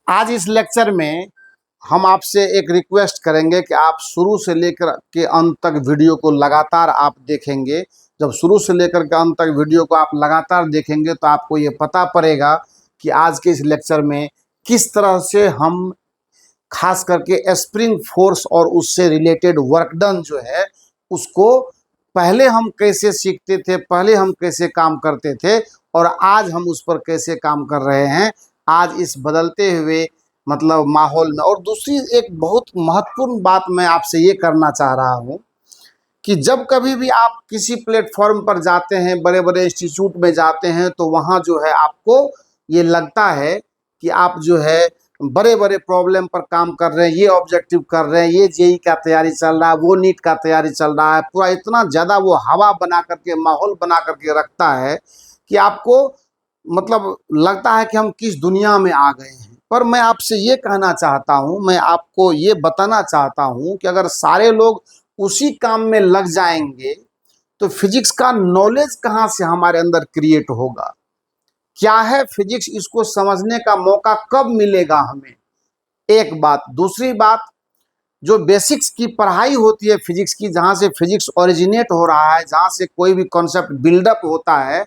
आज इस लेक्चर में हम आपसे एक रिक्वेस्ट करेंगे कि आप शुरू से लेकर के अंत तक वीडियो को लगातार आप देखेंगे। जब शुरू से लेकर के अंत तक वीडियो को आप लगातार देखेंगे तो आपको ये पता पड़ेगा कि आज के इस लेक्चर में किस तरह से हम खास करके स्प्रिंग फोर्स और उससे रिलेटेड वर्क डन जो है उसको पहले हम कैसे सीखते थे, पहले हम कैसे काम करते थे और आज हम उस पर कैसे काम कर रहे हैं आज इस बदलते हुए मतलब माहौल में। और दूसरी एक बहुत महत्वपूर्ण बात मैं आपसे ये करना चाह रहा हूँ कि जब कभी भी आप किसी प्लेटफॉर्म पर जाते हैं, बड़े बड़े इंस्टीट्यूट में जाते हैं, तो वहाँ जो है आपको ये लगता है कि आप जो है बड़े बड़े प्रॉब्लम पर काम कर रहे हैं, ये ऑब्जेक्टिव कर रहे हैं, ये जेई का तैयारी चल रहा है, वो नीट का तैयारी चल रहा है। पूरा इतना ज़्यादा वो हवा बना करके, माहौल बना करके रखता है कि आपको मतलब लगता है कि हम किस दुनिया में आ गए हैं। पर मैं आपसे ये कहना चाहता हूँ, मैं आपको ये बताना चाहता हूँ कि अगर सारे लोग उसी काम में लग जाएंगे तो फिजिक्स का नॉलेज कहाँ से हमारे अंदर क्रिएट होगा, क्या है फिजिक्स, इसको समझने का मौका कब मिलेगा हमें। एक बात। दूसरी बात, जो बेसिक्स की पढ़ाई होती है फिजिक्स की, जहाँ से फिजिक्स ओरिजिनेट हो रहा है, जहाँ से कोई भी कॉन्सेप्ट बिल्डअप होता है,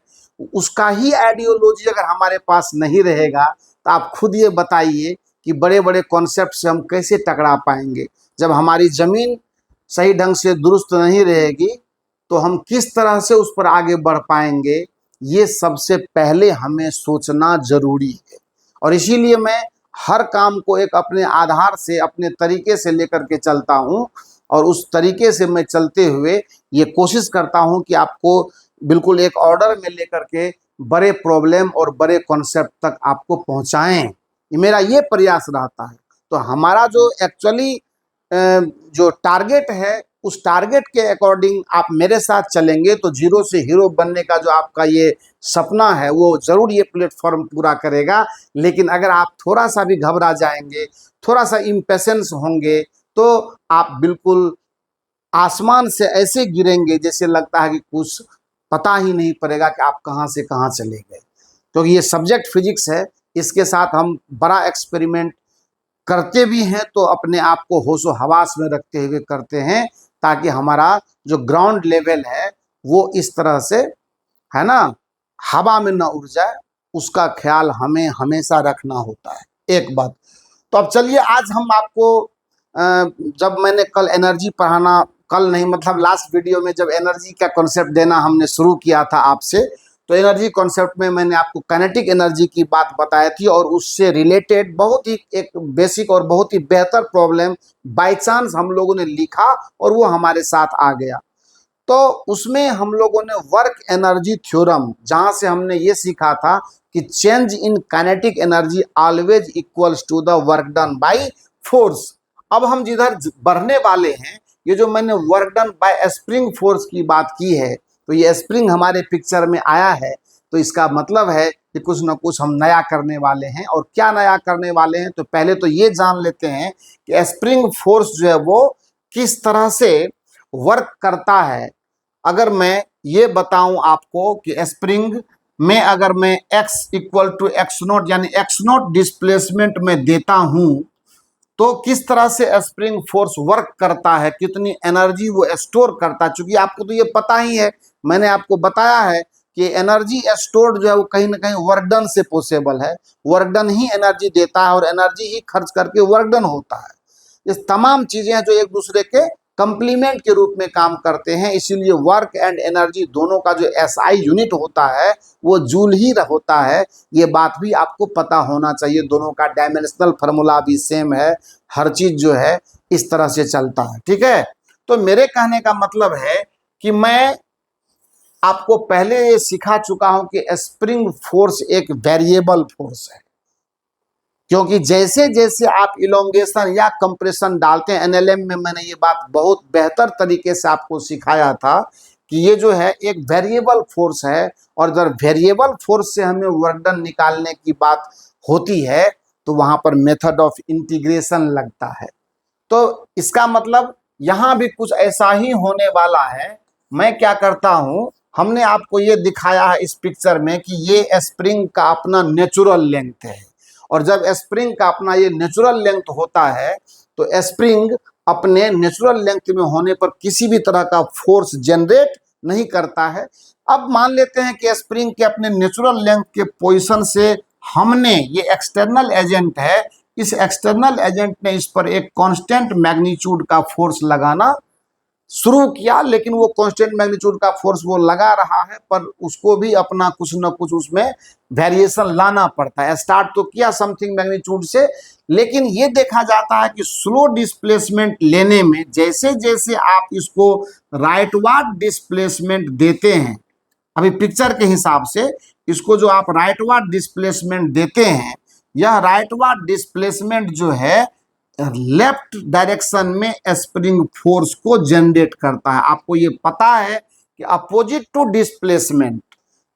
उसका ही आइडियोलॉजी अगर हमारे पास नहीं रहेगा तो आप खुद ये बताइए कि बड़े बड़े कॉन्सेप्ट से हम कैसे टकरा पाएंगे। जब हमारी ज़मीन सही ढंग से दुरुस्त नहीं रहेगी तो हम किस तरह से उस पर आगे बढ़ पाएंगे, ये सबसे पहले हमें सोचना जरूरी है। और इसीलिए मैं हर काम को एक अपने आधार से, अपने तरीके से लेकर के चलता हूँ और उस तरीके से मैं चलते हुए ये कोशिश करता हूँ कि आपको बिल्कुल एक ऑर्डर में लेकर के बड़े प्रॉब्लम और बड़े कॉन्सेप्ट तक आपको पहुँचाएं, मेरा ये प्रयास रहता है। तो हमारा जो एक्चुअली जो टारगेट है, उस टारगेट के अकॉर्डिंग आप मेरे साथ चलेंगे तो जीरो से हीरो बनने का जो आपका ये सपना है वो ज़रूर ये प्लेटफॉर्म पूरा करेगा। लेकिन अगर आप थोड़ा सा भी घबरा जाएंगे, थोड़ा सा इम्पेशेंस होंगे, तो आप बिल्कुल आसमान से ऐसे गिरेंगे जैसे लगता है कि कुछ पता ही नहीं पड़ेगा कि आप कहाँ से कहाँ चले गए। क्योंकि ये सब्जेक्ट फिजिक्स है, इसके साथ हम बड़ा एक्सपेरिमेंट करते भी हैं तो अपने आप को होशो हवास में रखते हुए करते हैं, ताकि हमारा जो ग्राउंड लेवल है वो इस तरह से, है ना, हवा में ना उड़ जाए, उसका ख्याल हमें हमेशा रखना होता है। एक बात। तो अब चलिए, आज हम आपको जब मैंने कल एनर्जी पढ़ाना, कल नहीं मतलब लास्ट वीडियो में जब एनर्जी का कॉन्सेप्ट देना हमने शुरू किया था आपसे, तो एनर्जी कॉन्सेप्ट में मैंने आपको काइनेटिक एनर्जी की बात बताई थी और उससे रिलेटेड बहुत ही एक बेसिक और बहुत ही बेहतर प्रॉब्लम बाय चांस हम लोगों ने लिखा और वो हमारे साथ आ गया। तो उसमें हम लोगों ने वर्क एनर्जी थ्योरम, जहां से हमने ये सीखा था कि change in kinetic energy always equals to the work done by force. अब हम जिधर बढ़ने वाले हैं, ये जो मैंने work done by spring force की बात की है, तो ये स्प्रिंग हमारे पिक्चर में आया है, तो इसका मतलब है कि कुछ ना कुछ हम नया करने वाले हैं। और क्या नया करने वाले हैं, तो पहले तो ये जान लेते हैं कि स्प्रिंग फोर्स जो है वो किस तरह से वर्क करता है। अगर मैं ये बताऊं आपको कि स्प्रिंग में अगर मैं x equal to x naught यानी एक्स नोट डिस्प्लेसमेंट में देता हूं तो किस तरह से स्प्रिंग फोर्स वर्क करता है, कितनी एनर्जी वो स्टोर करता है। चूंकि आपको तो ये पता ही है, मैंने आपको बताया है कि एनर्जी स्टोर्ड जो है वो कहीं ना कहीं वर्क डन से पॉसिबल है। वर्क डन ही एनर्जी देता है और एनर्जी ही खर्च करके वर्क डन होता है। ये तमाम चीजें जो एक दूसरे के कंप्लीमेंट के रूप में काम करते हैं, इसीलिए वर्क एंड एनर्जी दोनों का जो एसआई यूनिट होता है वो जूल ही होता है। ये बात भी आपको पता होना चाहिए। दोनों का डायमेंशनल फार्मूला भी सेम है, हर चीज जो है इस तरह से चलता है, ठीक है। तो मेरे कहने का मतलब है कि मैं आपको पहले ये सिखा चुका हूं कि स्प्रिंग फोर्स एक वेरिएबल फोर्स है, क्योंकि जैसे जैसे आप इलोंगेशन या कंप्रेशन डालते हैं, एनएलएम में मैंने ये बात बहुत बेहतर तरीके से आपको सिखाया था कि ये जो है एक वेरिएबल फोर्स है और जब वेरिएबल फोर्स से हमें वर्क डन निकालने की बात होती है तो वहां पर मेथड ऑफ इंटीग्रेशन लगता है। तो इसका मतलब यहाँ भी कुछ ऐसा ही होने वाला है। मैं क्या करता हूँ, हमने आपको ये दिखाया है इस पिक्चर में कि ये स्प्रिंग का अपना नेचुरल लेंथ है और जब स्प्रिंग का अपना ये नेचुरल लेंथ होता है तो स्प्रिंग अपने नेचुरल लेंथ में होने पर किसी भी तरह का फोर्स जनरेट नहीं करता है। अब मान लेते हैं कि स्प्रिंग के अपने नेचुरल लेंथ के पोजीशन से हमने, ये एक्सटर्नल एजेंट है, इस एक्सटर्नल एजेंट ने इस पर एक कांस्टेंट मैग्नीट्यूड का फोर्स लगाना शुरू किया, लेकिन वो कांस्टेंट मैग्नीट्यूड का फोर्स वो लगा रहा है पर उसको भी अपना कुछ न कुछ उसमें वेरिएशन लाना पड़ता है। स्टार्ट तो किया समथिंग मैग्नीट्यूड से, लेकिन ये देखा जाता है कि स्लो डिस्प्लेसमेंट लेने में जैसे जैसे आप इसको राइटवार्ड डिस्प्लेसमेंट देते हैं, अभी पिक्चर के हिसाब से इसको जो आप राइटवार्ड डिस्प्लेसमेंट देते हैं, यह राइटवार्ड डिस्प्लेसमेंट जो है लेफ्ट डायरेक्शन में स्प्रिंग फोर्स को जनरेट करता है। आपको ये पता है कि अपोजिट टू डिस्प्लेसमेंट,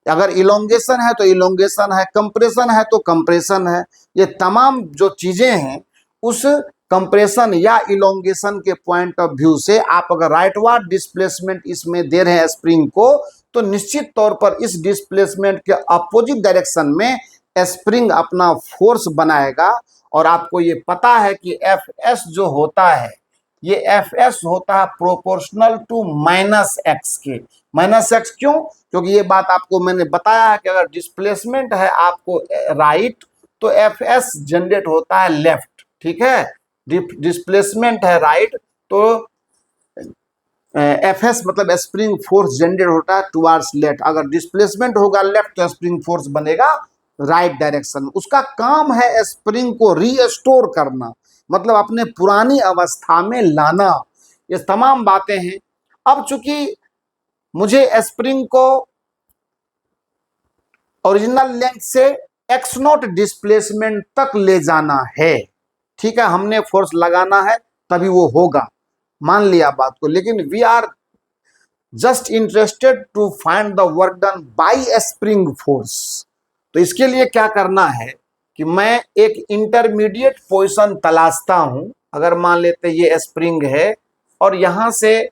अगर इलोंगेशन है तो इलोंगेशन है, कंप्रेशन है तो कंप्रेशन है, ये तमाम जो चीजें हैं उस कंप्रेशन या इलोंगेशन के पॉइंट ऑफ व्यू से आप अगर राइटवार्ड डिस्प्लेसमेंट इसमें दे रहे हैं स्प्रिंग को, तो निश्चित तौर पर इस डिस्प्लेसमेंट के अपोजिट डायरेक्शन में स्प्रिंग अपना फोर्स बनाएगा। और आपको ये पता है कि एफ एस जो होता है, ये एफ एस होता है प्रोपोर्शनल टू माइनस एक्स के। माइनस एक्स क्यों? क्योंकि ये बात आपको मैंने बताया है कि अगर डिस्प्लेसमेंट है आपको राइट तो एफ एस जनरेट होता है लेफ्ट, ठीक है। डिस्प्लेसमेंट है राइट तो एफ एस मतलब स्प्रिंग फोर्स जनरेट होता है टुवार्ड्स लेफ्ट। अगर डिस्प्लेसमेंट होगा लेफ्ट तो स्प्रिंग फोर्स बनेगा राइट डायरेक्शन। उसका काम है स्प्रिंग को रीस्टोर करना, मतलब अपने पुरानी अवस्था में लाना। ये तमाम बातें हैं। अब चूंकि मुझे स्प्रिंग को ओरिजिनल लेंथ से एक्स नॉट डिस्प्लेसमेंट तक ले जाना है, ठीक है, हमने फोर्स लगाना है तभी वो होगा, मान लिया बात को। लेकिन we are just interested to find the work done by spring force. तो इसके लिए क्या करना है कि मैं एक इंटरमीडिएट पोजीशन तलाशता हूं। अगर मान लेते ये स्प्रिंग है और यहां से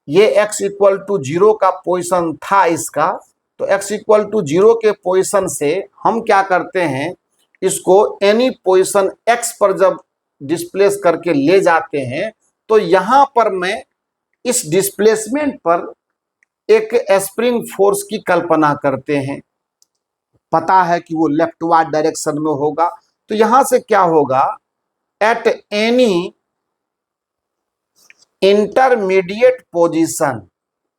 ये x इक्वल टू 0 का पोजीशन था इसका, तो x इक्वल टू 0 के पोजीशन से हम क्या करते हैं, इसको एनी पोजीशन x पर जब डिस्प्लेस करके ले जाते हैं तो यहां पर मैं इस डिस्प्लेसमेंट पर एक स्प्रिंग फोर्स की कल्पना करते हैं। पता है कि वो लेफ्टवार्ड डायरेक्शन में होगा, तो यहां से क्या होगा, at any intermediate position,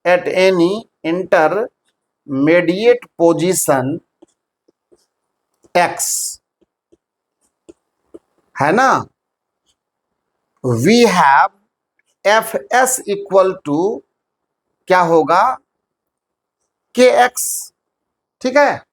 at any intermediate position x, है ना, we have F S equal to क्या होगा, के एक्स, ठीक है।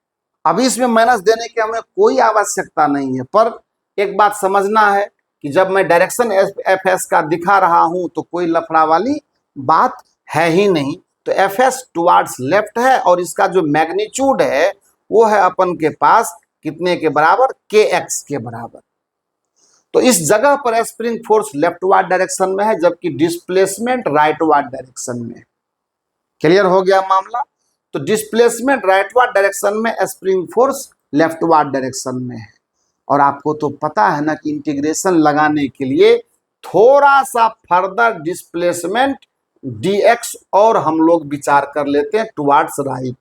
अभी इसमें माइनस देने की हमें कोई आवश्यकता नहीं है, पर एक बात समझना है कि जब मैं डायरेक्शन एफ एस का दिखा रहा हूं तो कोई लफड़ा वाली बात है ही नहीं। तो एफ एस टुवार्ड्स लेफ्ट है और इसका जो मैग्नीट्यूड है वो है अपन के पास कितने के बराबर, के एक्स के बराबर। तो इस जगह पर स्प्रिंग फोर्स लेफ्टवार्ड डायरेक्शन में है जबकि डिस्प्लेसमेंट राइटवार्ड डायरेक्शन में है। क्लियर हो गया मामला। तो डिस्प्लेसमेंट राइटवार्ड डायरेक्शन में, स्प्रिंग फोर्स लेफ्टवार्ड डायरेक्शन में है। और आपको तो पता है ना कि इंटीग्रेशन लगाने के लिए थोड़ा सा फर्दर डिस्प्लेसमेंट dx और हम लोग विचार कर लेते हैं टुवार्ड्स राइट।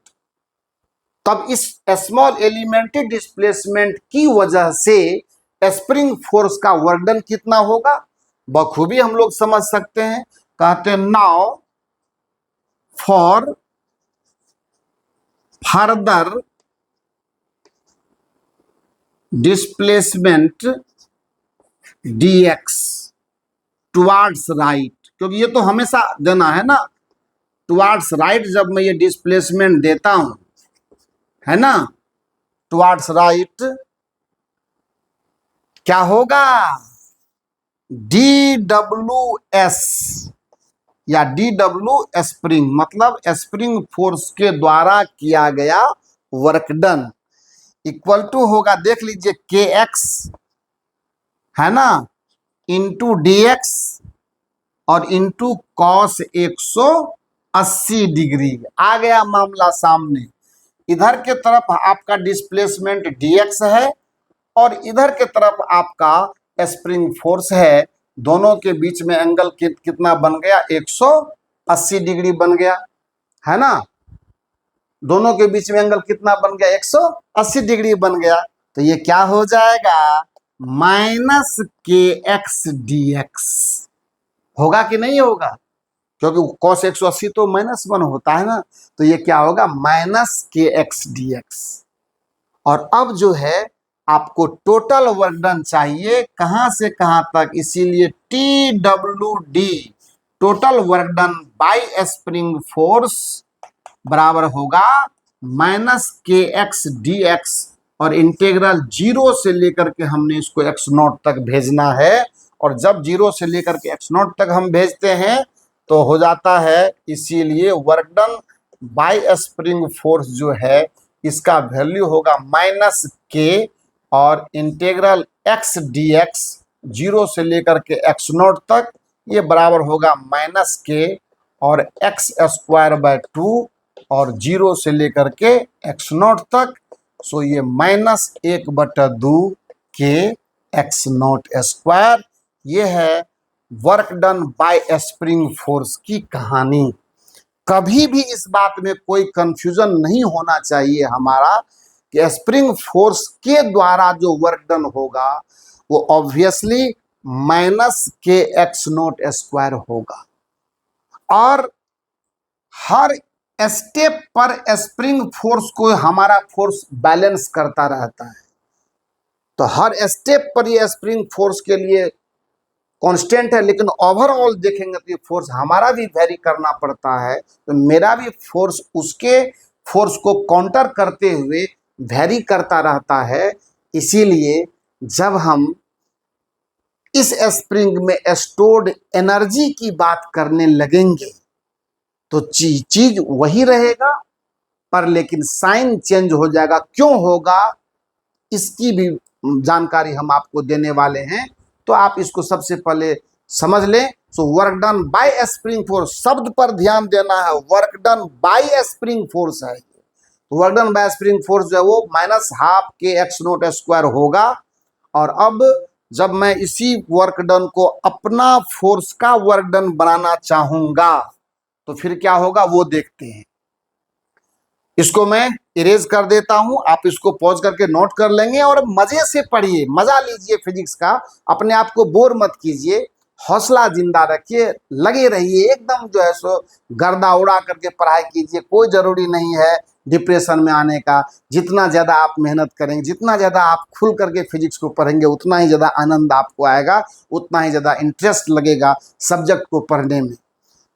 तब इस स्मॉल एलिमेंट्री डिस्प्लेसमेंट की वजह से स्प्रिंग फोर्स का वर्क डन कितना होगा बखूबी हम लोग समझ सकते हैं। कहते हैं now for further displacement dx towards right, क्योंकि ये तो हमेशा देना है ना, टुवार्ड्स राइट जब मैं ये डिस्प्लेसमेंट देता हूं, है ना, टुवार्ड्स राइट क्या होगा, dws या dw स्प्रिंग, मतलब स्प्रिंग फोर्स के द्वारा किया गया वर्क डन इक्वल टू होगा, देख लीजिए, kx है ना, इंटू dx और इंटू कॉस 180 डिग्री। आ गया मामला सामने। इधर के तरफ आपका डिस्प्लेसमेंट dx है और इधर के तरफ आपका स्प्रिंग फोर्स है। दोनों के बीच में एंगल कितना बन गया, 180 डिग्री बन गया, है ना। दोनों के बीच में एंगल कितना बन गया, 180 डिग्री बन गया। तो ये क्या हो जाएगा, minus k x D x होगा कि नहीं होगा, क्योंकि cos 180 तो -1 होता है ना। तो ये क्या होगा, minus k x D x. और अब जो है आपको टोटल वर्क डन चाहिए कहां से कहां तक, इसीलिए T W D total work done by spring force बराबर होगा minus k x D x, और इंटीग्रल 0 से लेकर के हमने इसको एक्स नॉट तक भेजना है। और जब 0 से लेकर के एक्स नॉट तक हम भेजते हैं तो हो जाता है, इसीलिए work done by spring force जो है इसका वैल्यू होगा माइनस के, और इंटीग्रल एक्स डी एक्स 0 से लेकर के एक्स नॉट तक ये बराबर होगा माइनस के और एक्स स्क्वायर बाय 2, और 0 से लेकर के एक्स नॉट तक। सो ये -1/2 के एक्स नॉट स्क्वायर। ये है work done by spring force की कहानी। कभी भी इस बात में कोई कंफ्यूजन नहीं होना चाहिए हमारा कि स्प्रिंग फोर्स के द्वारा जो वर्क डन होगा वो obviously minus k x naught square होगा। और हर स्टेप पर स्प्रिंग फोर्स को हमारा फोर्स बैलेंस करता रहता है। तो हर स्टेप पर ये स्प्रिंग फोर्स के लिए कांस्टेंट है, लेकिन ओवरऑल देखेंगे तो ये फोर्स हमारा भी वेरी करना पड़ता है। तो मेरा भी फोर्स उसके फोर्स को काउंटर करते हुए वेरी करता रहता है। इसीलिए जब हम इस स्प्रिंग में स्टोर्ड एनर्जी की बात करने लगेंगे तो चीज वही रहेगा, पर लेकिन साइन चेंज हो जाएगा। क्यों होगा इसकी भी जानकारी हम आपको देने वाले हैं, तो आप इसको सबसे पहले समझ लें। So work done by spring force, शब्द पर ध्यान देना है, work done by spring force है। Work done by spring force जो है वो -12 के एक्स नॉट स्क्वायर होगा। और अब जब मैं इसी वर्क डन को अपना फोर्स का वर्क डन बनाना चाहूंगा तो फिर क्या होगा वो देखते हैं। इसको मैं इरेज कर देता हूं, आप इसको पॉज करके नोट कर लेंगे और मजे से पढ़िए, मजा लीजिए फिजिक्स का। अपने आप को बोर मत कीजिए, हौसला जिंदा रखिए, लगे रहिए, एकदम जो है सो गर्दा उड़ा करके पढ़ाई कीजिए। कोई जरूरी नहीं है डिप्रेशन में आने का। जितना ज़्यादा आप मेहनत करेंगे, जितना ज़्यादा आप खुल करके फिजिक्स को पढ़ेंगे, उतना ही ज़्यादा आनंद आपको आएगा, उतना ही ज़्यादा इंटरेस्ट लगेगा सब्जेक्ट को पढ़ने में।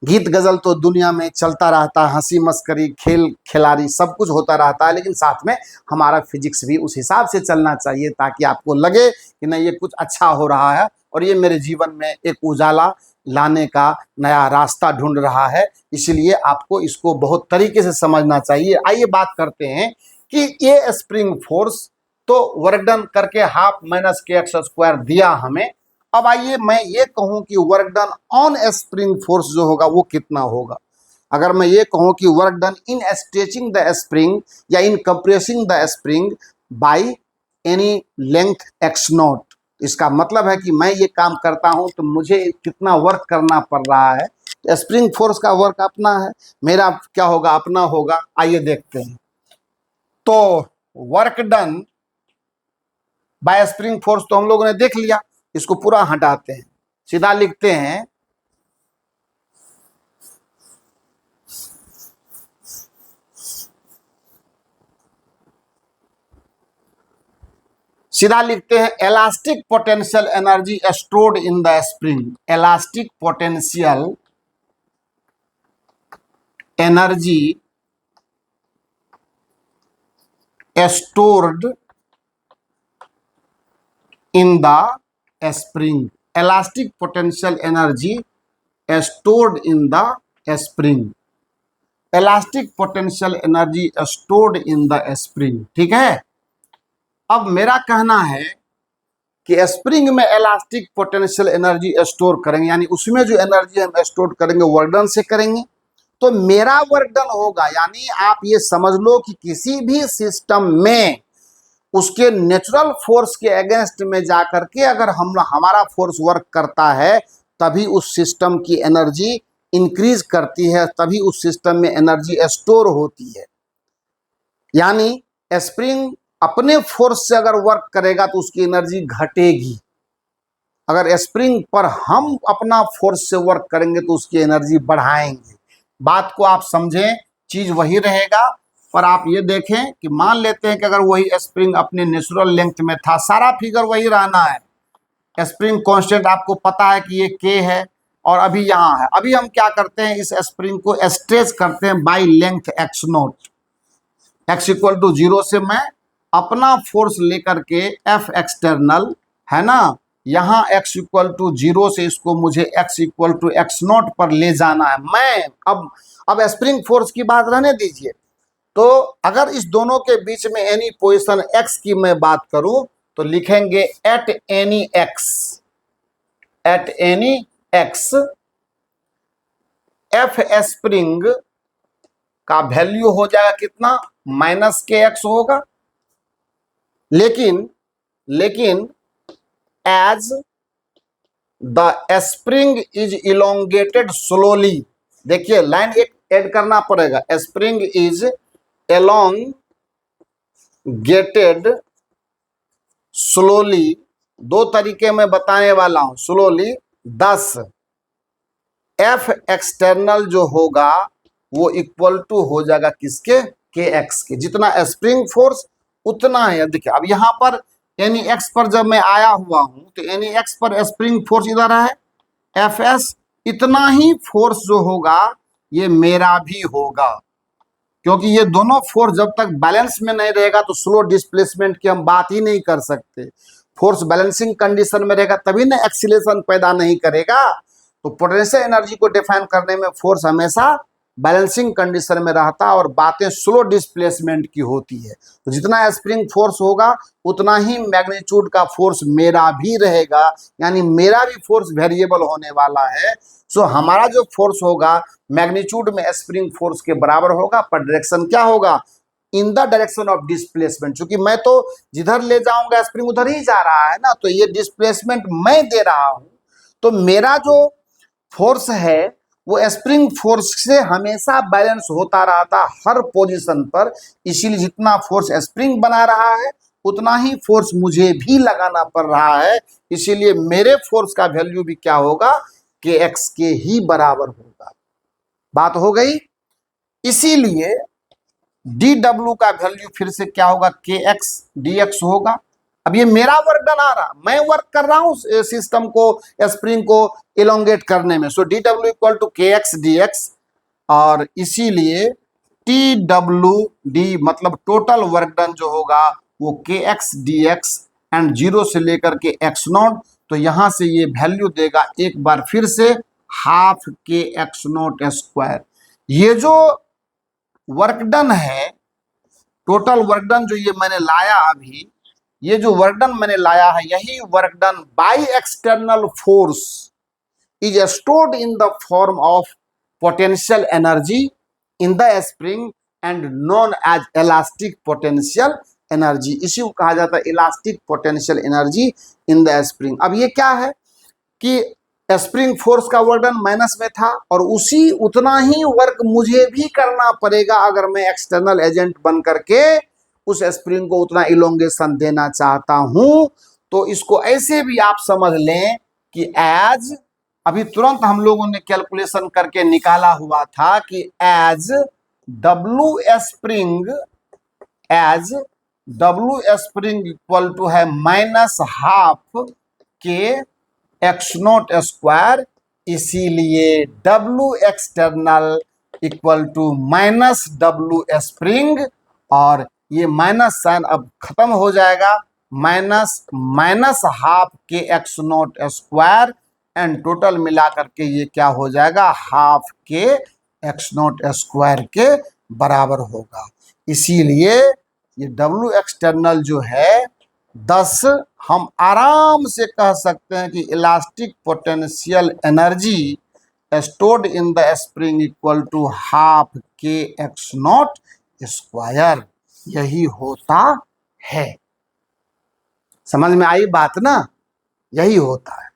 गीत गजल तो दुनिया में चलता रहता है, हंसी मस्करी खेल खिलाड़ी सब कुछ होता रहता है, लेकिन साथ में हमारा फिजिक्स भी उस हिसाब से चलना चाहिए ताकि आपको लगे कि नहीं ये कुछ अच्छा हो रहा है और ये मेरे जीवन में एक उजाला लाने का नया रास्ता ढूंढ रहा है। इसलिए आपको इसको बहुत तरीके से समझना चाहिए। आइए बात करते हैं कि ये स्प्रिंग फोर्स तो वर्क डन करके half minus k x square दिया हमें। अब आइए मैं ये कहूं कि work done on spring force जो होगा वो कितना होगा। अगर मैं ये कहूं कि work done in stretching the spring या in compressing the spring by any length x naught, इसका मतलब है कि मैं ये काम करता हूं तो मुझे कितना वर्क करना पड़ रहा है। तो स्प्रिंग फोर्स का वर्क अपना है, मेरा क्या होगा, अपना होगा। आइए देखते हैं। तो work done by spring force तो हम लोगों ने देख लिया, इसको पूरा हटाते हैं, सीधा लिखते हैं elastic potential energy stored in the spring. Elastic potential energy stored in the spring. Elastic potential energy stored in the spring. Elastic potential energy stored in the spring, ठीक है। अब मेरा कहना है कि स्प्रिंग में इलास्टिक पोटेंशियल एनर्जी स्टोर करेंगे, यानी उसमें जो एनर्जी हम स्टोर करेंगे वर्क डन से करेंगे। तो मेरा वर्क डन होगा, यानी आप ये समझ लो कि किसी भी सिस्टम में उसके नेचुरल फोर्स के अगेंस्ट में जाकर के अगर हम हमारा फोर्स वर्क करता है, तभी उस सिस्टम की एनर्जी इंक्रीज करती है, तभी उस सिस्टम में एनर्जी स्टोर होती है। यानी स्प्रिंग अपने फोर्स से अगर वर्क करेगा तो उसकी एनर्जी घटेगी, अगर स्प्रिंग पर हम अपना फोर्स से वर्क करेंगे तो उसकी एनर्जी बढ़ाएंगे। बात को आप समझें, चीज वही रहेगा। पर आप ये देखें कि मान लेते हैं कि अगर वही स्प्रिंग अपने नेचुरल लेंथ में था, सारा फिगर वही रहना है, स्प्रिंग कांस्टेंट आपको पता है कि ये के है और अभी यहाँ है। अभी हम क्या करते हैं, इस स्प्रिंग को स्ट्रेच करते हैं by length x naught. X equal to 0 से मैं अपना फोर्स लेकर के एफ एक्सटर्नल है ना, यहाँ x इक्वल टू 0 से इसको मुझे x equal to x naught पर ले जाना है। मैं अब स्प्रिंग फोर्स की बात रहने दीजिए। तो अगर इस दोनों के बीच में एनी पोजीशन x की मैं बात करूं तो लिखेंगे at any x F spring का वैल्यू हो जाएगा कितना, माइनस के एक्स होगा। लेकिन as the spring is elongated slowly, देखिए लाइन एक ऐड करना पड़ेगा, स्प्रिंग इज एलोंगेटेड स्लोली, दो तरीके में बताने वाला हूं, स्लोली 10 एफ एक्सटर्नल जो होगा वो इक्वल टू हो जाएगा किसके, के एक्स के। जितना स्प्रिंग फोर्स उतना है। देखिए अब यहां पर एनी एक्स पर जब मैं आया हुआ हूं तो एनी एक्स पर स्प्रिंग फोर्स इधर है एफ एस, इतना ही फोर्स जो होगा ये मेरा भी होगा, क्योंकि ये दोनों फोर्स जब तक बैलेंस में नहीं रहेगा तो स्लो डिस्प्लेसमेंट की हम बात ही नहीं कर सकते। फोर्स बैलेंसिंग कंडीशन में रहेगा तभी ना एक्सीलरेशन पैदा नहीं करेगा। तो पोटेंशियल एनर्जी को डिफाइन करने में फोर्स हमेशा बैलेंसिंग कंडीशन में रहता है और बातें स्लो डिस्प्लेसमेंट की होती है। तो जितना स्प्रिंग फोर्स होगा उतना ही मैग्नीट्यूड का फोर्स मेरा भी रहेगा, यानी मेरा भी फोर्स वेरिएबल होने वाला है। सो हमारा जो फोर्स होगा मैग्नीट्यूड में स्प्रिंग फोर्स के बराबर होगा, पर डायरेक्शन क्या होगा, in the direction of displacement. क्योंकि मैं तो जिधर ले जाऊंगा स्प्रिंग उधर ही जा रहा है ना, तो ये डिस्प्लेसमेंट मैं दे रहा हूं, तो मेरा जो फोर्स है वो स्प्रिंग फोर्स से हमेशा बैलेंस होता रहता हर पोजीशन पर। इसीलिए जितना फोर्स स्प्रिंग बना रहा है उतना ही फोर्स मुझे भी लगाना पड़ रहा है। इसीलिए मेरे फोर्स का वैल्यू भी क्या होगा, के एक्स के ही बराबर होगा। बात हो गई। इसीलिए डी डब्ल्यू का वैल्यू फिर से क्या होगा, के एक्स डी एक्स होगा। अब ये मेरा वर्क डन आ रहा, मैं वर्क कर रहा हूं सिस्टम को, स्प्रिंग को इलोंगेट करने में। सो डी डब्ल्यू इक्वल टू के एक्स डी एक्स, और इसीलिए टी डब्ल्यू डी मतलब टोटल वर्क डन जो होगा वो के एक्स डी एक्स एंड 0 से लेकर के एक्स नॉट। तो यहां से ये वैल्यू देगा एक बार फिर से half k x naught square. ये जो वर्क डन है, टोटल वर्क डन जो ये मैंने लाया अभी, ये जो वर्क डन मैंने लाया है, यही work done by external force is stored in the form of potential energy in the spring and known as elastic potential energy. इसी को कहा जाता है elastic potential energy in the spring. अब ये क्या है कि स्प्रिंग फोर्स का वर्क डन माइनस में था और उसी उतना ही वर्क मुझे भी करना पड़ेगा अगर मैं एक्सटर्नल एजेंट बन करके उस स्प्रिंग को उतना इलोंगेशन देना चाहता हूं। तो इसको ऐसे भी आप समझ लें कि एज, अभी तुरंत हम लोगों ने कैलकुलेशन करके निकाला हुआ था कि as W spring equal to है minus half k x naught square. इसीलिए W external equal to minus W spring, और ये माइनस साइन अब खत्म हो जाएगा, minus half k x naught square and total मिला करके ये क्या हो जाएगा, half k x naught square के बराबर होगा। इसीलिए ये डब्ल्यू एक्सटर्नल जो है 10, हम आराम से कह सकते हैं कि elastic potential energy stored in the spring equal to half k x naught square, यही होता है। समझ में आई बात ना? यही होता है,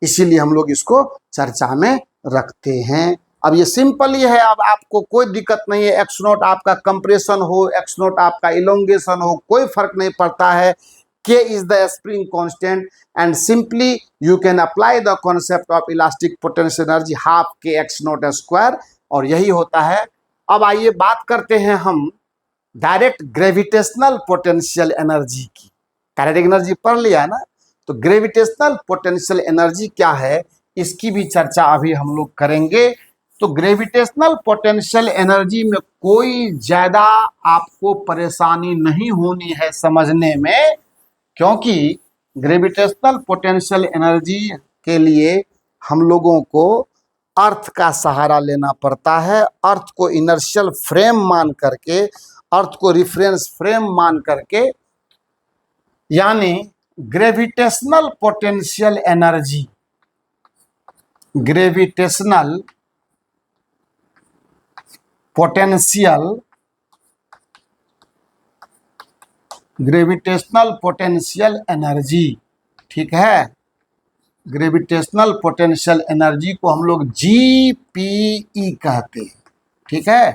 इसीलिए हम लोग इसको चर्चा में रखते हैं। अब ये सिंपल ही है, अब आपको कोई दिक्कत नहीं है, एक्स नोट आपका कंप्रेशन हो, एक्स नोट आपका इलोंगेशन हो, कोई फर्क नहीं पड़ता है। K is the spring constant and simply you can apply the concept of elastic potential energy half k x naught square, और यही होता है। अब आइए बात करते हैं हम डायरेक्ट ग्रेविटेशनल पोटेंशियल एनर्जी की। काइनेटिक एनर्जी पढ़ लिया ना, तो ग्रेविटेशनल पोटेंशियल एनर्जी क्या है इसकी भी चर्चा अभी हम लोग करेंगे। तो ग्रेविटेशनल पोटेंशियल एनर्जी में कोई ज्यादा आपको परेशानी नहीं होनी है समझने में, क्योंकि ग्रेविटेशनल पोटेंशियल एनर्जी के लिए हम लोगों को अर्थ का सहारा लेना पड़ता है। अर्थ को इनर्शियल फ्रेम मान करके, अर्थ को रिफरेंस फ्रेम मान करके, यानी gravitational potential energy, gravitational potential, gravitational potential energy, ठीक है, ग्रेविटेशनल पोटेंशियल एनर्जी को हम लोग GPE कहते हैं, ठीक है।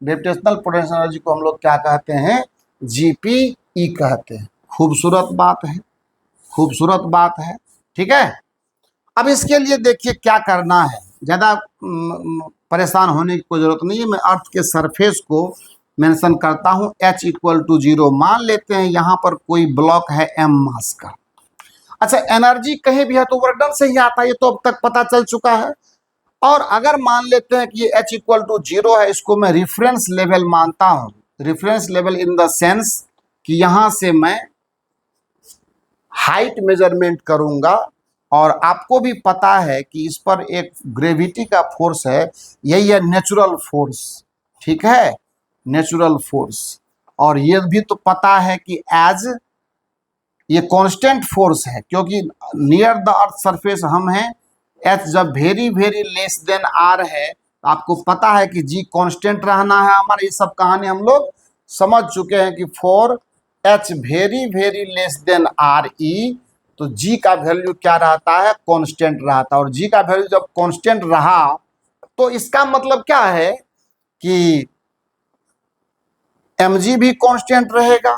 ग्रेविटेशनल पोटेंशियल एनर्जी को हम लोग क्या कहते हैं? GPE कहते हैं। खूबसूरत बात है, खूबसूरत बात है, ठीक है। अब इसके लिए देखिए क्या करना है, ज़्यादा परेशान होने की कोई ज़रूरत नहीं है। मैं अर्थ के सरफेस को मेंशन करता हूं, H = 0 मान लेते हैं। यहाँ पर कोई ब्लॉक है M मास का। अच्छा, एनर्जी कहीं भी है तो वर्क डन से ही आता है, ये तो अब तक पता चल चुका है। और अगर मान लेते हैं कि ये H = 0 है, इसको मैं रिफरेंस लेवल मानता हूं। Reference level in the sense कि यहां से मैं हाइट मेजरमेंट करूंगा, और आपको भी पता है कि इस पर एक ग्रेविटी का फोर्स है, यही है नेचुरल फोर्स, ठीक है, नेचुरल फोर्स। और ये भी तो पता है कि एज ये कांस्टेंट फोर्स है, क्योंकि नियर द अर्थ सरफेस हम हैं। एच जब very very less than R है, तो आपको पता है कि जी कांस्टेंट रहना है हमारा। ये सब कहानी हम लोग समझ चुके हैं कि for H very very less than R ई, तो जी का वैल्यू क्या रहता है? कांस्टेंट रहता है। और जी का वैल्यू जब कांस्टेंट रहा तो इसका मतलब क्या है कि mg भी कांस्टेंट रहेगा,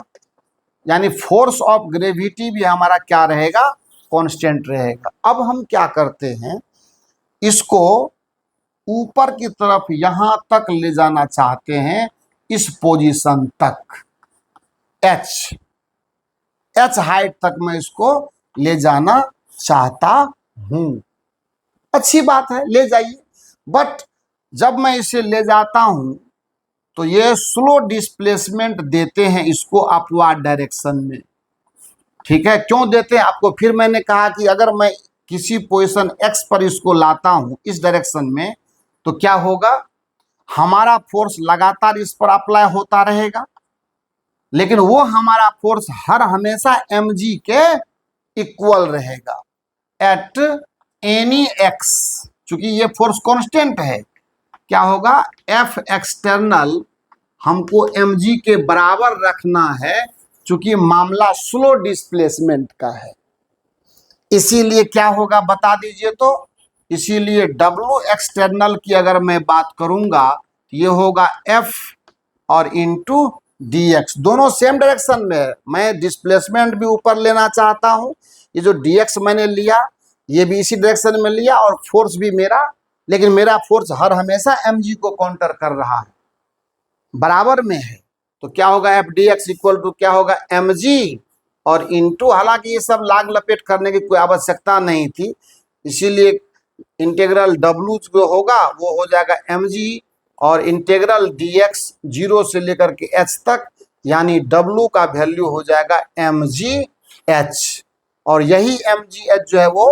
यानी फोर्स ऑफ ग्रेविटी भी हमारा क्या रहेगा? कांस्टेंट रहेगा। अब हम क्या करते हैं, इसको ऊपर की तरफ यहां तक ले जाना चाहते हैं, इस पोजीशन तक, h हाइट तक मैं इसको ले जाना चाहता हूं। अच्छी बात है, ले जाइए। बट जब मैं इसे ले जाता हूं तो ये स्लो डिस्प्लेसमेंट देते हैं इसको अपवार्ड डायरेक्शन में, ठीक है। क्यों देते हैं आपको फिर मैंने कहा कि अगर मैं किसी पोजीशन x पर इसको लाता हूं इस डायरेक्शन में, तो क्या होगा? हमारा फोर्स लगातार इस पर अप्लाई होता रहेगा, लेकिन वो हमारा फोर्स हर हमेशा mg के इक्वल रहेगा एट एनी x। चूंकि ये फोर्स कांस्टेंट है, क्या होगा? F एक्सटर्नल हमको mg के बराबर रखना है, चूंकि मामला स्लो डिस्प्लेसमेंट का है। इसीलिए क्या होगा बता दीजिए तो? इसीलिए W एक्सटर्नल की अगर मैं बात करूंगा तो ये होगा F और इंटू dx, दोनों सेम डायरेक्शन में है। मैं डिस्प्लेसमेंट भी ऊपर लेना चाहता हूं, ये जो dx मैंने लिया ये भी इसी डायरेक्शन में लिया, और फोर्स भी मेरा, लेकिन मेरा फोर्स हर हमेशा mg को काउंटर कर रहा है, बराबर में है। तो क्या होगा? F D x equal to क्या होगा? mg और इंटू, हालांकि ये सब लाग लपेट करने की कोई आवश्यकता नहीं थी, इसीलिए इंटीग्रल w जो होगा वो हो जाएगा mg और इंटीग्रल dx 0 से लेकर के h तक, यानी w का वैल्यू हो जाएगा mgh, और यही mgh जो है वो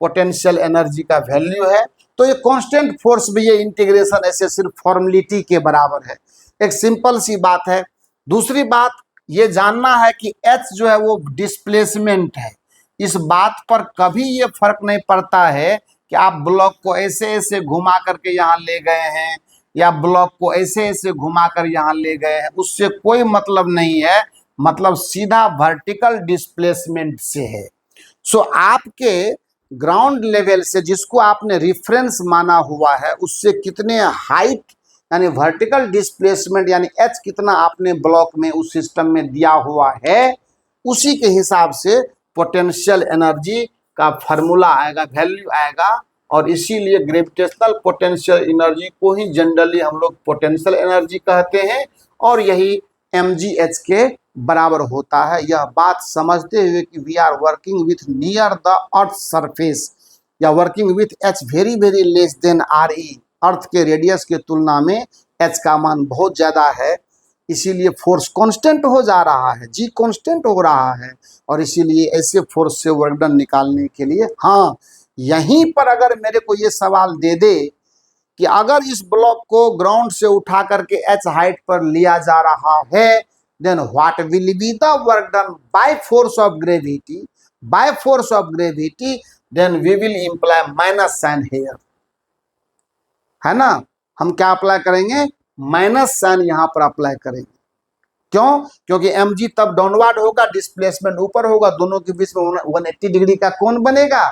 पोटेंशियल एनर्जी का वैल्यू है। तो ये कांस्टेंट फोर्स भी, ये इंटीग्रेशन ऐसे सिर्फ फॉर्मेलिटी के बराबर है, एक सिंपल सी बात है। दूसरी बात ये जानना है कि h जो है वो डिस्प्लेसमेंट है। इस बात पर कभी ये फर्क नहीं पड़ता है कि आप ब्लॉक को ऐसे ऐसे घुमा करके यहाँ ले गए हैं या ब्लॉक को ऐसे ऐसे घुमा कर यहाँ ले गए हैं, उससे कोई मतलब नहीं है। मतलब सीधा वर्टिकल डिस्प्लेसमेंट से है। सो आपके ग्राउंड लेवल से जिसको आपने रिफरेंस माना हुआ है उससे कितने हाइट यानी वर्टिकल डिस्प्लेसमेंट यानी एच कितना आपने ब्लॉक में उस सिस्टम में दिया हुआ है, उसी के हिसाब से पोटेंशियल एनर्जी का फार्मूला आएगा, वैल्यू आएगा। और इसीलिए ग्रेविटेशनल पोटेंशियल एनर्जी को ही जनरली हम लोग पोटेंशियल एनर्जी कहते हैं और यही mgh के बराबर होता है। यह बात समझते हुए कि we are working with near the earth surface या working with h very very less than R e, earth के रेडियस के तुलना में एच का मान बहुत ज़्यादा है, इसीलिए फोर्स कांस्टेंट हो जा रहा है, जी कांस्टेंट हो रहा है। और इसीलिए ऐसे फोर्स से वर्क डन निकालने के लिए, हाँ यहीं पर अगर मेरे को ये सवाल दे दे कि अगर इस ब्लॉक को ग्राउंड से उठा करके एच हाइट पर लिया जा रहा है, then what will be the work done by force of gravity, by force of gravity, then we will imply minus sign here, है ना। हम क्या अप्लाई करेंगे, माइनस साइन यहां पर अप्लाई करेंगे। क्यों? क्योंकि mg तब डाउनवर्ड होगा, डिस्प्लेसमेंट ऊपर होगा, दोनों के बीच में 180 डिग्री का कोण बनेगा।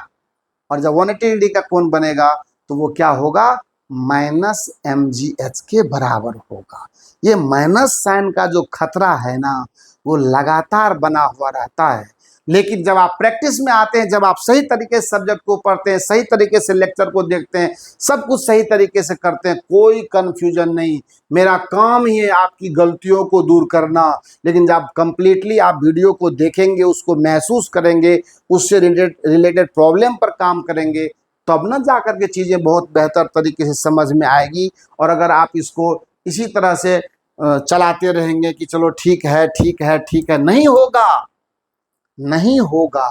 और जब 180 डिग्री का कोण बनेगा तो वो क्या होगा, माइनस mgh के बराबर होगा। ये माइनस साइन का जो खतरा है ना वो लगातार बना हुआ रहता है, लेकिन जब आप प्रैक्टिस में आते हैं, जब आप सही तरीके से सब्जेक्ट को पढ़ते हैं, सही तरीके से लेक्चर को देखते हैं, सब कुछ सही तरीके से करते हैं, कोई कंफ्यूजन नहीं। मेरा काम ही है आपकी गलतियों को दूर करना। लेकिन जब कंप्लीटली आप वीडियो को देखेंगे, उसको महसूस करेंगे, उससे रिलेटेड प्रॉब्लम पर काम करेंगे, तब न जा कर के चीज़ें बहुत बेहतर तरीके से समझ में आएगी। और अगर आप इसको इसी तरह से चलाते रहेंगे कि चलो ठीक है ठीक है ठीक है, नहीं होगा, नहीं होगा।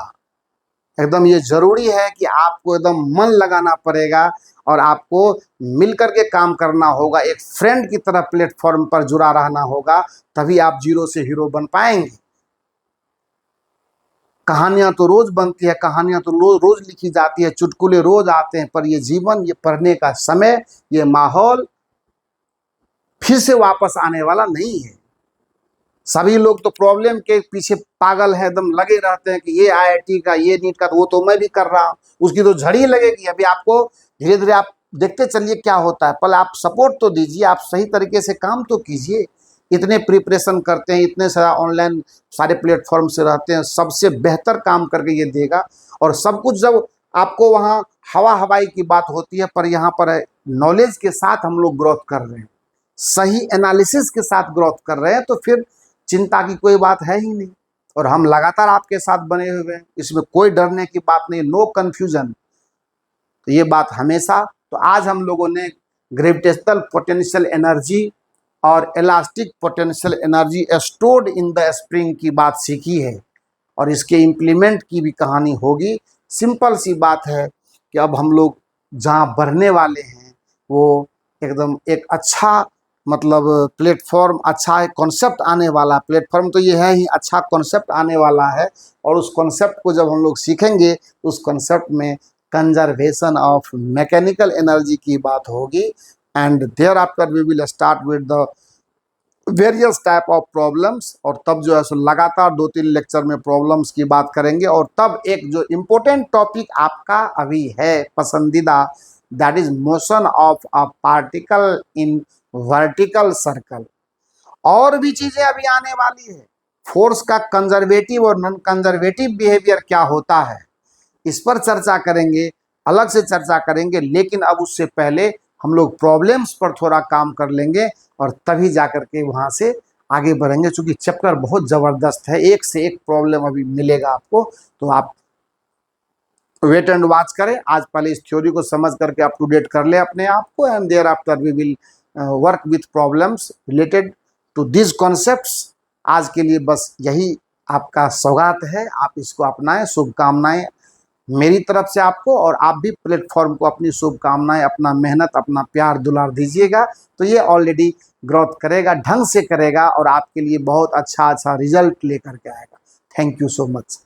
एकदम ये जरूरी है कि आपको एकदम मन लगाना पड़ेगा और आपको मिलकर के काम करना होगा, एक फ्रेंड की तरह प्लेटफॉर्म पर जुड़ा रहना होगा, तभी आप जीरो से हीरो बन पाएंगे। कहानियां तो रोज बनती है, कहानियां तो रोज लिखी जाती है, चुटकुले रोज आते हैं, पर ये जीवन, ये पढ़ने का समय, ये माहौल फिर से वापस आने वाला नहीं है। सभी लोग तो प्रॉब्लम के पीछे पागल है, एकदम लगे रहते हैं कि ये IIT का, ये नीट का, वो तो मैं भी कर रहा हूँ, उसकी तो झड़ी लगेगी। अभी आपको धीरे धीरे आप देखते चलिए क्या होता है, पहले आप सपोर्ट तो दीजिए, आप सही तरीके से काम तो कीजिए। इतने प्रिपरेशन करते हैं, इतने सारा ऑनलाइन सारे प्लेटफॉर्म से रहते हैं, सबसे बेहतर काम करके ये देगा। और सब कुछ जब आपको वहाँ हवा हवाई की बात होती है, पर यहाँ पर नॉलेज के साथ हम लोग ग्रोथ कर रहे हैं, सही एनालिसिस के साथ ग्रोथ कर रहे हैं, तो फिर चिंता की कोई बात है ही नहीं। और हम लगातार आपके साथ बने हुए हैं, इसमें कोई डरने की बात नहीं, नो कंफ्यूजन। तो ये बात हमेशा, तो आज हम लोगों ने ग्रेविटेशनल पोटेंशियल एनर्जी और elastic potential energy stored in the spring की बात सीखी है, और इसके इम्प्लीमेंट की भी कहानी होगी। सिंपल सी बात है कि अब हम लोग जहाँ बढ़ने वाले हैं वो एकदम एक अच्छा मतलब प्लेटफॉर्म, अच्छा है कॉन्सेप्ट आने वाला, प्लेटफॉर्म तो ये है ही, अच्छा कॉन्सेप्ट आने वाला है। और उस कॉन्सेप्ट को जब हम लोग सीखेंगे, उस कॉन्सेप्ट में कंजर्वेशन ऑफ मैकेनिकल एनर्जी की बात होगी। And thereafter we will start with the various type of problems, और तब जो है सो लगातार 2-3 लेक्चर में प्रॉब्लम्स की बात करेंगे। और तब एक जो इम्पोर्टेंट टॉपिक आपका अभी है पसंदीदा, that is motion of a particle in vertical circle. और भी चीजें अभी आने वाली है, फोर्स का कंजर्वेटिव और नॉन कंजर्वेटिव बिहेवियर क्या होता है, इस पर चर्चा करेंगे, अलग से चर्चा करेंगे। लेकिन अब उससे पहले हम लोग प्रॉब्लम्स पर थोड़ा काम कर लेंगे और तभी जाकर के वहाँ से आगे बढ़ेंगे, क्योंकि चैप्टर बहुत ज़बरदस्त है, एक से एक प्रॉब्लम अभी मिलेगा आपको। तो आप वेट एंड वॉच करें। आज पहले इस थ्योरी को समझ करके अप टू डेट कर ले अपने आप को, and thereafter we will work with problems related to this concepts. आज के लिए बस यही आपका सौगात है, आप इसको अपनाएं। शुभकामनाएं मेरी तरफ से आपको, और आप भी प्लेटफॉर्म को अपनी शुभकामनाएं, अपना मेहनत, अपना प्यार दुलार दीजिएगा, तो ये ऑलरेडी ग्रोथ करेगा, ढंग से करेगा और आपके लिए बहुत अच्छा अच्छा रिजल्ट लेकर के आएगा। Thank you so much.